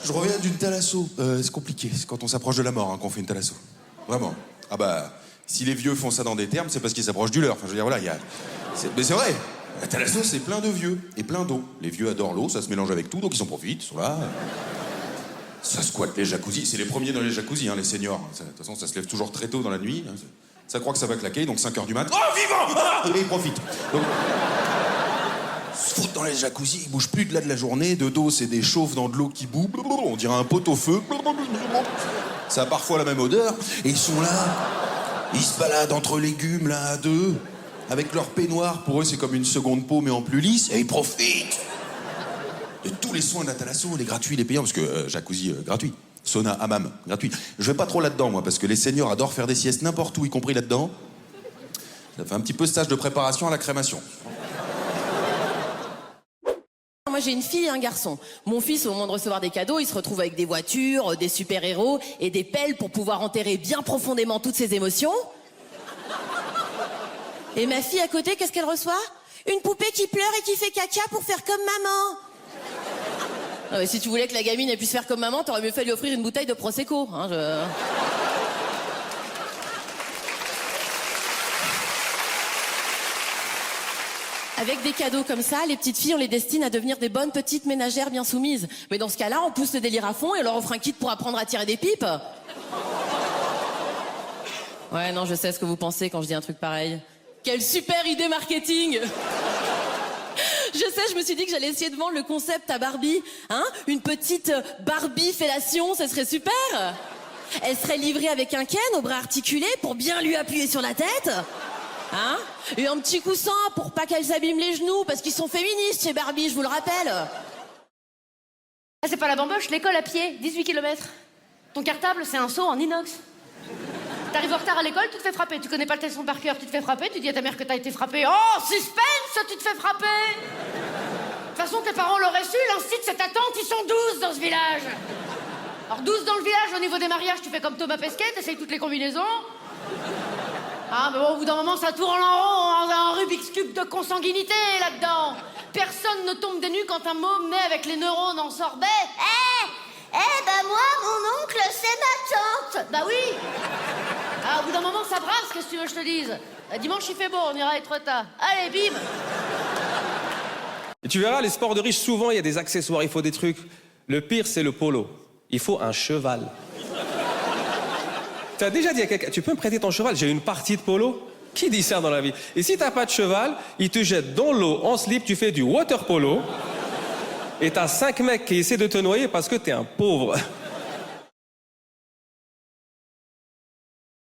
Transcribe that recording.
Je reviens d'une thalasso. C'est compliqué, c'est quand on s'approche de la mort qu'on fait une thalasso. Vraiment. Ah bah, si les vieux font ça dans des termes, c'est parce qu'ils s'approchent du leur. Enfin, je veux dire, voilà, mais c'est vrai. La thalasso, c'est plein de vieux et plein d'eau. Les vieux adorent l'eau, ça se mélange avec tout, donc ils en profitent, ils sont là. Ça squatte les jacuzzis. C'est les premiers dans les jacuzzis, les seniors. De toute façon, ça se lève toujours très tôt dans la nuit. Ça croit que ça va claquer, donc 5h du mat. Oh, vivant et ils profitent. Donc, se foutent dans les jacuzzis, ils bougent plus de là de la journée. De dos, c'est des chauves dans de l'eau qui bout. On dirait un pot au feu. Ça a parfois la même odeur. Et ils sont là. Ils se baladent entre légumes, là, à deux. Avec leur peignoir. Pour eux, c'est comme une seconde peau, mais en plus lisse. Et ils profitent de tous les soins de la thalasso, les gratuits, les payants. Parce que jacuzzi, gratuit. Sauna, hammam, gratuit. Je vais pas trop là-dedans, moi, parce que les seniors adorent faire des siestes n'importe où, y compris là-dedans. Ça fait un petit peu stage de préparation à la crémation. Moi, j'ai une fille et un garçon. Mon fils, au moment de recevoir des cadeaux, il se retrouve avec des voitures, des super-héros et des pelles pour pouvoir enterrer bien profondément toutes ses émotions. Et ma fille, à côté, qu'est-ce qu'elle reçoit? Une poupée qui pleure et qui fait caca pour faire comme maman. Ah ouais, si tu voulais que la gamine elle puisse faire comme maman, t'aurais mieux fait lui offrir une bouteille de Prosecco. Avec des cadeaux comme ça, les petites filles, on les destine à devenir des bonnes petites ménagères bien soumises. Mais dans ce cas-là, on pousse le délire à fond et on leur offre un kit pour apprendre à tirer des pipes. Ouais, non, je sais ce que vous pensez quand je dis un truc pareil. Quelle super idée marketing! Je sais, je me suis dit que j'allais essayer de vendre le concept à Barbie. Hein? Une petite Barbie fellation, ce serait super. Elle serait livrée avec un Ken au bras articulé pour bien lui appuyer sur la tête. Hein? Et un petit coussin pour pas qu'elle s'abîme les genoux, parce qu'ils sont féministes chez Barbie, je vous le rappelle. Ah, c'est pas la bamboche, l'école à pied, 18 km. Ton cartable, c'est un seau en inox. T'arrives en retard à l'école, tu te fais frapper. Tu connais pas le tesson par cœur, tu te fais frapper. Tu dis à ta mère que t'as été frappé. Oh, suspense, tu te fais frapper. De toute façon, tes parents l'auraient su, l'instit de cette attente, ils sont 12 dans ce village. Alors 12 dans le village, au niveau des mariages, tu fais comme Thomas Pesquet, t'essayes toutes les combinaisons. Ah, mais bon, au bout d'un moment, ça tourne en rond, un Rubik's Cube de consanguinité, là-dedans. Personne ne tombe des nues quand un môme naît avec les neurones en sorbet. Bah moi, mon oncle, c'est ma tante. Bah oui. Ah, au bout d'un moment, ça brasse, qu'est-ce que tu veux que je te dise? Dimanche, il fait beau, on ira être tard. Allez, bim. Et tu verras, les sports de riches, souvent, il y a des accessoires, il faut des trucs. Le pire, c'est le polo. Il faut un cheval. Tu as déjà dit à quelqu'un, tu peux me prêter ton cheval? J'ai une partie de polo. Qui dit ça dans la vie? Et si t'as pas de cheval, il te jette dans l'eau en slip, tu fais du water polo. Et t'as 5 mecs qui essaient de te noyer parce que t'es un pauvre.